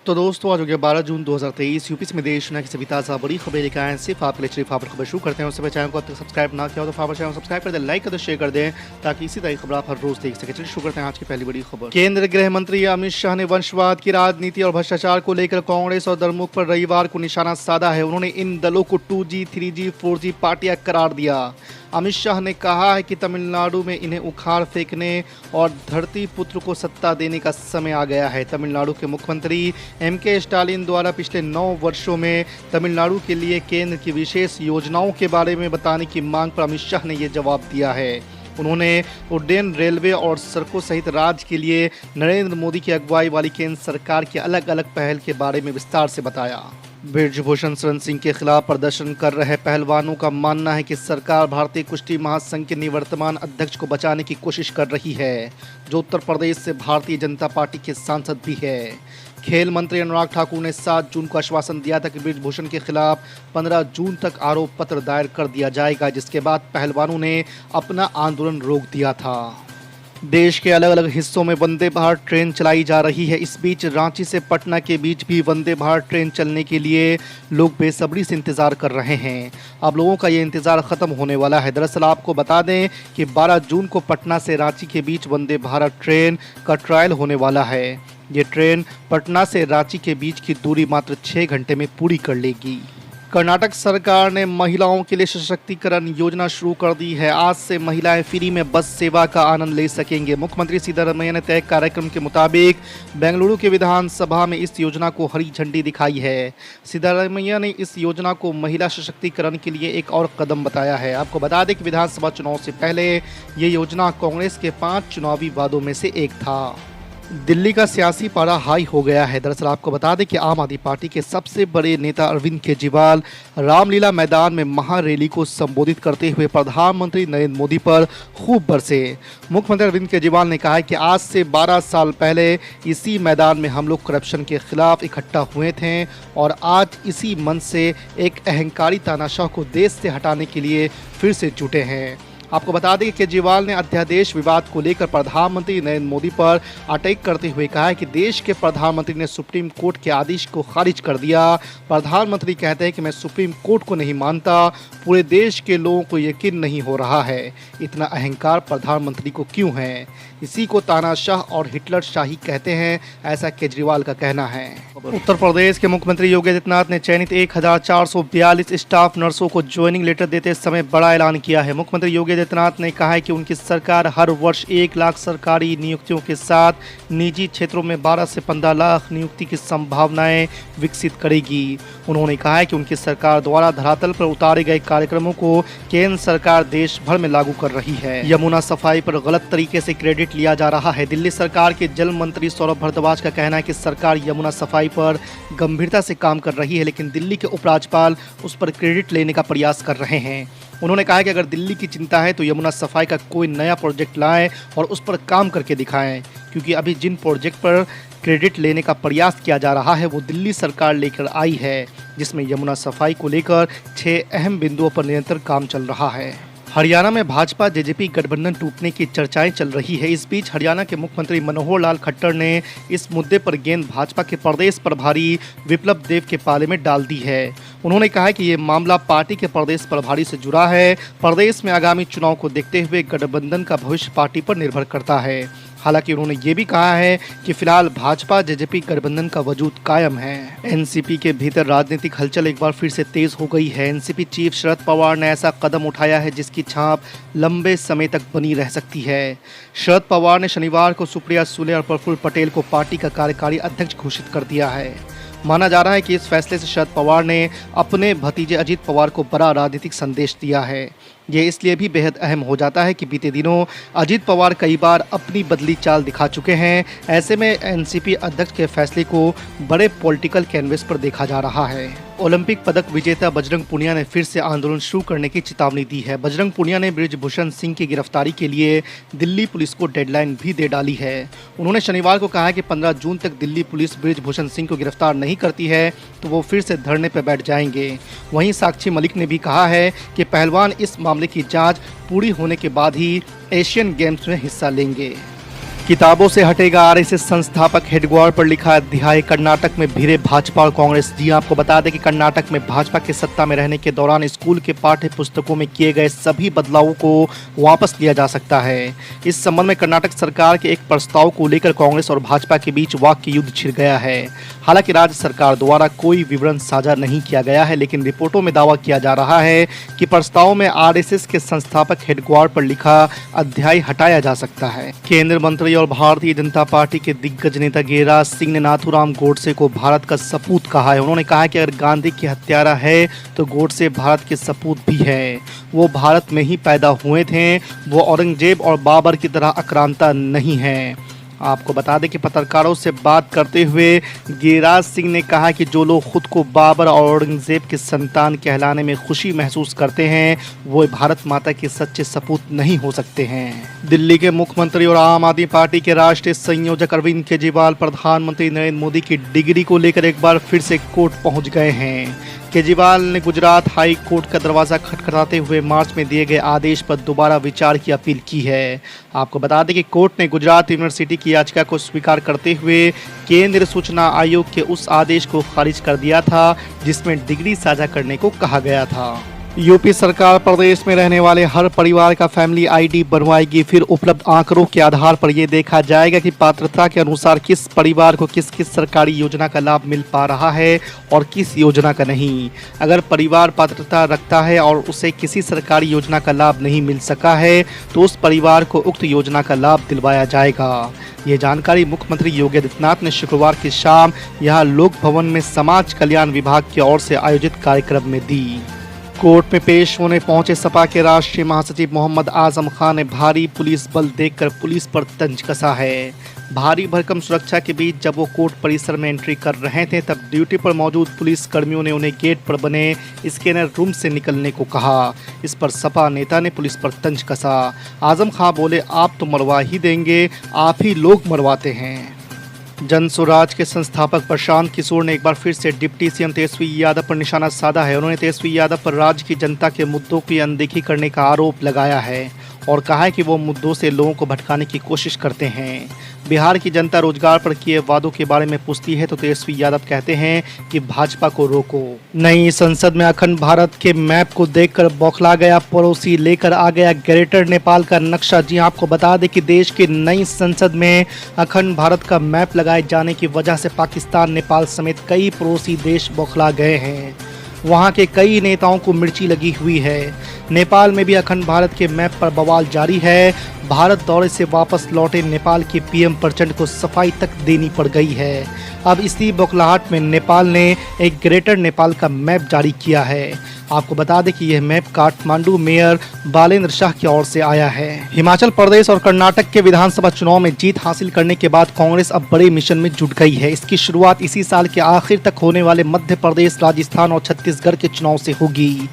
तो दोस्तों आज हो गया 12 जून 2023। यूपी में देश दुनिया की सभी ताज़ा बड़ी खबरें लेकर आए हैं सिर्फ आपके लिए। चलिए फाफड़ खबर शुरू करते हैं। उससे पहले चैनल को अब तक सब्सक्राइब ना किया हो तो फाफड़ चैनल सब्सक्राइब कर दें, लाइक कर दें, शेयर कर दें ताकि इसी तरह की खबर आप हर रोज देख सकें। चलिए शुरू करते हैं आज की पहली बड़ी खबर। केंद्रीय गृह मंत्री अमित शाह ने वंशवाद की राजनीति और भ्रष्टाचार को लेकर कांग्रेस और दलमुख पर रविवार को निशाना साधा है। उन्होंने इन दलों को 2G, 3G, 4G पार्टियां करार दिया। अमित शाह ने कहा है कि तमिलनाडु में इन्हें उखाड़ फेंकने और धरती पुत्र को सत्ता देने का समय आ गया है। तमिलनाडु के मुख्यमंत्री M.K. स्टालिन द्वारा पिछले 9 वर्षों में तमिलनाडु के लिए केंद्र की विशेष योजनाओं के बारे में बताने की मांग पर अमित शाह ने ये जवाब दिया है। उन्होंने उड्डयन, रेलवे और सड़कों सहित राज्य के लिए नरेंद्र मोदी की अगुवाई वाली केंद्र सरकार की अलग अलग पहल के बारे में विस्तार से बताया। बृजभूषण शरण सिंह के खिलाफ प्रदर्शन कर रहे पहलवानों का मानना है कि सरकार भारतीय कुश्ती महासंघ के निवर्तमान अध्यक्ष को बचाने की कोशिश कर रही है, जो उत्तर प्रदेश से भारतीय जनता पार्टी के सांसद भी है। खेल मंत्री अनुराग ठाकुर ने 7 जून को आश्वासन दिया था कि बृजभूषण के खिलाफ 15 जून तक आरोप पत्र दायर कर दिया जाएगा, जिसके बाद पहलवानों ने अपना आंदोलन रोक दिया था। देश के अलग अलग हिस्सों में वंदे भारत ट्रेन चलाई जा रही है। इस बीच रांची से पटना के बीच भी वंदे भारत ट्रेन चलने के लिए लोग बेसब्री से इंतजार कर रहे हैं। अब लोगों का ये इंतजार खत्म होने वाला है। दरअसल आपको बता दें कि 12 जून को पटना से रांची के बीच वंदे भारत ट्रेन का ट्रायल होने वाला है। ये ट्रेन पटना से रांची के बीच की दूरी मात्र 6 घंटे में पूरी कर लेगी। कर्नाटक सरकार ने महिलाओं के लिए सशक्तिकरण योजना शुरू कर दी है। आज से महिलाएं फ्री में बस सेवा का आनंद ले सकेंगे। मुख्यमंत्री सिद्धारमैया ने तय कार्यक्रम के मुताबिक बेंगलुरु के विधानसभा में इस योजना को हरी झंडी दिखाई है। सिद्धारमैया ने इस योजना को महिला सशक्तिकरण के लिए एक और कदम बताया है। आपको बता दें कि विधानसभा चुनाव से पहले ये योजना कांग्रेस के 5 चुनावी वादों में से एक था। दिल्ली का सियासी पारा हाई हो गया है। दरअसल आपको बता दें कि आम आदमी पार्टी के सबसे बड़े नेता अरविंद केजरीवाल रामलीला मैदान में महारैली को संबोधित करते हुए प्रधानमंत्री नरेंद्र मोदी पर खूब बरसे। मुख्यमंत्री अरविंद केजरीवाल ने कहा है कि आज से 12 साल पहले इसी मैदान में हम लोग करप्शन के खिलाफ इकट्ठा हुए थे और आज इसी मन से एक अहंकारी तानाशाह को देश से हटाने के लिए फिर से जुटे हैं। आपको बता दें कि केजरीवाल ने अध्यादेश विवाद को लेकर प्रधानमंत्री नरेंद्र मोदी पर अटैक करते हुए कहा है कि देश के प्रधानमंत्री ने सुप्रीम कोर्ट के आदेश को खारिज कर दिया। प्रधानमंत्री कहते हैं कि मैं सुप्रीम कोर्ट को नहीं मानता, पूरे देश के लोगों को यकीन नहीं हो रहा है। इतना अहंकार प्रधानमंत्री को क्यों है? इसी को तानाशाह और हिटलर शाही कहते हैं, ऐसा केजरीवाल का कहना है। उत्तर प्रदेश के मुख्यमंत्री योगी आदित्यनाथ ने चयनित 1442 स्टाफ नर्सों को ज्वाइनिंग लेटर देते समय बड़ा ऐलान किया है। मुख्यमंत्री योगी आदित्यनाथ ने कहा है कि उनकी सरकार हर वर्ष 1 लाख सरकारी नियुक्तियों के साथ निजी क्षेत्रों में 12 से 15 लाख नियुक्ति की संभावनाएं विकसित करेगी। उन्होंने कहा है कि उनकी सरकार द्वारा धरातल पर उतारे गए कार्यक्रमों को केंद्र सरकार देश भर में लागू कर रही है। यमुना सफाई पर गलत तरीके से क्रेडिट लिया जा रहा है। दिल्ली सरकार के जल मंत्री सौरभ भारद्वाज का कहना है कि सरकार यमुना सफाई पर गंभीरता से काम कर रही है, लेकिन दिल्ली के उपराज्यपाल उस पर क्रेडिट लेने का प्रयास कर रहे हैं। उन्होंने कहा कि अगर दिल्ली की चिंता है तो यमुना सफाई का कोई नया प्रोजेक्ट लाएं और उस पर काम करके दिखाएं, क्योंकि अभी जिन प्रोजेक्ट पर क्रेडिट लेने का प्रयास किया जा रहा है वो दिल्ली सरकार लेकर आई है, जिसमें यमुना सफाई को लेकर 6 अहम बिंदुओं पर निरंतर काम चल रहा है। हरियाणा में भाजपा जेजेपी गठबंधन टूटने की चर्चाएं चल रही है। इस बीच हरियाणा के मुख्यमंत्री मनोहर लाल खट्टर ने इस मुद्दे पर गेंद भाजपा के प्रदेश प्रभारी विप्लव देव के पाले में डाल दी है। उन्होंने कहा है कि ये मामला पार्टी के प्रदेश प्रभारी से जुड़ा है। प्रदेश में आगामी चुनाव को देखते हुए गठबंधन का भविष्य पार्टी पर निर्भर करता है। हालांकि उन्होंने ये भी कहा है कि फिलहाल भाजपा जेजेपी गठबंधन का वजूद कायम है। एनसीपी के भीतर राजनीतिक हलचल एक बार फिर से तेज हो गई है। एनसीपी चीफ शरद पवार ने ऐसा कदम उठाया है जिसकी छाप लंबे समय तक बनी रह सकती है। शरद पवार ने शनिवार को सुप्रिया सुले और प्रफुल्ल पटेल को पार्टी का कार्यकारी अध्यक्ष घोषित कर दिया है। माना जा रहा है कि इस फैसले से शरद पवार ने अपने भतीजे अजीत पवार को बड़ा राजनीतिक संदेश दिया है। ये इसलिए भी बेहद अहम हो जाता है कि बीते दिनों अजीत पवार कई बार अपनी बदली चाल दिखा चुके हैं। ऐसे में एनसीपी अध्यक्ष के फैसले को बड़े पॉलिटिकल कैनवस पर देखा जा रहा है। ओलंपिक पदक विजेता बजरंग पुनिया ने फिर से आंदोलन शुरू करने की चेतावनी दी है। बजरंग पुनिया ने बृजभूषण सिंह की गिरफ्तारी के लिए दिल्ली पुलिस को डेडलाइन भी दे डाली है। उन्होंने शनिवार को कहा है कि 15 जून तक दिल्ली पुलिस बृजभूषण सिंह को गिरफ्तार नहीं करती है तो वो फिर से धरने पर बैठ जाएंगे। वहीं साक्षी मलिक ने भी कहा है कि पहलवान इस मामले की जांच पूरी होने के बाद ही एशियन गेम्स में हिस्सा लेंगे। किताबों से हटेगा आरएसएस संस्थापक हेडग्वार पर लिखा अध्याय। कर्नाटक में भिड़े भाजपा और कांग्रेस। जी आपको बता दें कि कर्नाटक में भाजपा के सत्ता में रहने के दौरान स्कूल के पाठ्य पुस्तकों में किए गए सभी बदलावों को वापस लिया जा सकता है। इस संबंध में कर्नाटक सरकार के एक प्रस्ताव को लेकर कांग्रेस और भाजपा के बीच वाक्य युद्ध छिड़ गया है। हालांकि राज्य सरकार द्वारा कोई विवरण साझा नहीं किया गया है, लेकिन रिपोर्टों में दावा किया जा रहा है कि प्रस्ताव में आरएसएस के संस्थापक हेडग्वार पर लिखा अध्याय हटाया जा सकता है। केंद्रीय मंत्री और भारतीय जनता पार्टी के दिग्गज नेता गिरिराज सिंह ने नाथूराम गोडसे को भारत का सपूत कहा है। उन्होंने कहा कि अगर गांधी की हत्यारा है तो गोडसे भारत के सपूत भी है। वो भारत में ही पैदा हुए थे। वो औरंगजेब और बाबर की तरह आक्रांता नहीं है। आपको बता दें कि पत्रकारों से बात करते हुए गिरिराज सिंह ने कहा कि जो लोग खुद को बाबर और औरंगजेब के संतान कहलाने में खुशी महसूस करते हैं वो भारत माता के सच्चे सपूत नहीं हो सकते हैं। दिल्ली के मुख्यमंत्री और आम आदमी पार्टी के राष्ट्रीय संयोजक अरविंद केजरीवाल प्रधानमंत्री नरेंद्र मोदी की डिग्री को लेकर एक बार फिर से कोर्ट पहुंच गए हैं। केजरीवाल ने गुजरात हाई कोर्ट का दरवाजा खटखटाते हुए मार्च में दिए गए आदेश पर दोबारा विचार की अपील की है। आपको बता दें कि कोर्ट ने गुजरात यूनिवर्सिटी की याचिका को स्वीकार करते हुए केंद्रीय सूचना आयोग के उस आदेश को खारिज कर दिया था जिसमें डिग्री साझा करने को कहा गया था। यूपी सरकार प्रदेश में रहने वाले हर परिवार का फैमिली आईडी बनवाएगी। फिर उपलब्ध आंकड़ों के आधार पर यह देखा जाएगा कि पात्रता के अनुसार किस परिवार को किस किस सरकारी योजना का लाभ मिल पा रहा है और किस योजना का नहीं। अगर परिवार पात्रता रखता है और उसे किसी सरकारी योजना का लाभ नहीं मिल सका है तो उस परिवार को उक्त योजना का लाभ दिलवाया जाएगा। ये जानकारी मुख्यमंत्री योगी आदित्यनाथ ने शुक्रवार की शाम यहाँ लोक भवन में समाज कल्याण विभाग की ओर से आयोजित कार्यक्रम में दी। कोर्ट में पेश होने पहुंचे सपा के राष्ट्रीय महासचिव मोहम्मद आजम खान ने भारी पुलिस बल देखकर पुलिस पर तंज कसा है। भारी भरकम सुरक्षा के बीच जब वो कोर्ट परिसर में एंट्री कर रहे थे तब ड्यूटी पर मौजूद पुलिस कर्मियों ने उन्हें गेट पर बने स्कैनर रूम से निकलने को कहा। इस पर सपा नेता ने पुलिस पर तंज कसा। आजम खान बोले, आप तो मरवा ही देंगे, आप ही लोग मरवाते हैं। जन स्वराज के संस्थापक प्रशांत किशोर ने एक बार फिर से डिप्टी सीएम तेजस्वी यादव पर निशाना साधा है। उन्होंने तेजस्वी यादव पर राज्य की जनता के मुद्दों की अनदेखी करने का आरोप लगाया है और कहा है कि वो मुद्दों से लोगों को भटकाने की कोशिश करते हैं। बिहार की जनता रोजगार पर किए वादों के बारे में पूछती है तो तेजस्वी यादव कहते हैं कि भाजपा को रोको। नई संसद में अखंड भारत के मैप को देखकर बौखला गया पड़ोसी, लेकर आ गया ग्रेटर नेपाल का नक्शा। जी आपको बता दें कि देश की नई संसद में अखंड भारत का मैप लगाए जाने की वजह से पाकिस्तान, नेपाल समेत कई पड़ोसी देश बौखला गए हैं। वहां के कई नेताओं को मिर्ची लगी हुई है। नेपाल में भी अखंड भारत के मैप पर बवाल जारी है। भारत दौरे से वापस लौटे नेपाल के पीएम प्रचंड को सफाई तक देनी पड़ गई है। अब इसी बौखलाहट में नेपाल ने एक ग्रेटर नेपाल का मैप जारी किया है। आपको बता दें कि यह मैप काठमांडू मेयर बालेंद्र शाह की ओर से आया है। हिमाचल प्रदेश और कर्नाटक के विधानसभा चुनाव में जीत हासिल करने के बाद कांग्रेस अब बड़े मिशन में जुट गई है। इसकी शुरुआत इसी साल के आखिर तक होने वाले मध्य प्रदेश, राजस्थान और छत्तीसगढ़ के चुनाव से होगी।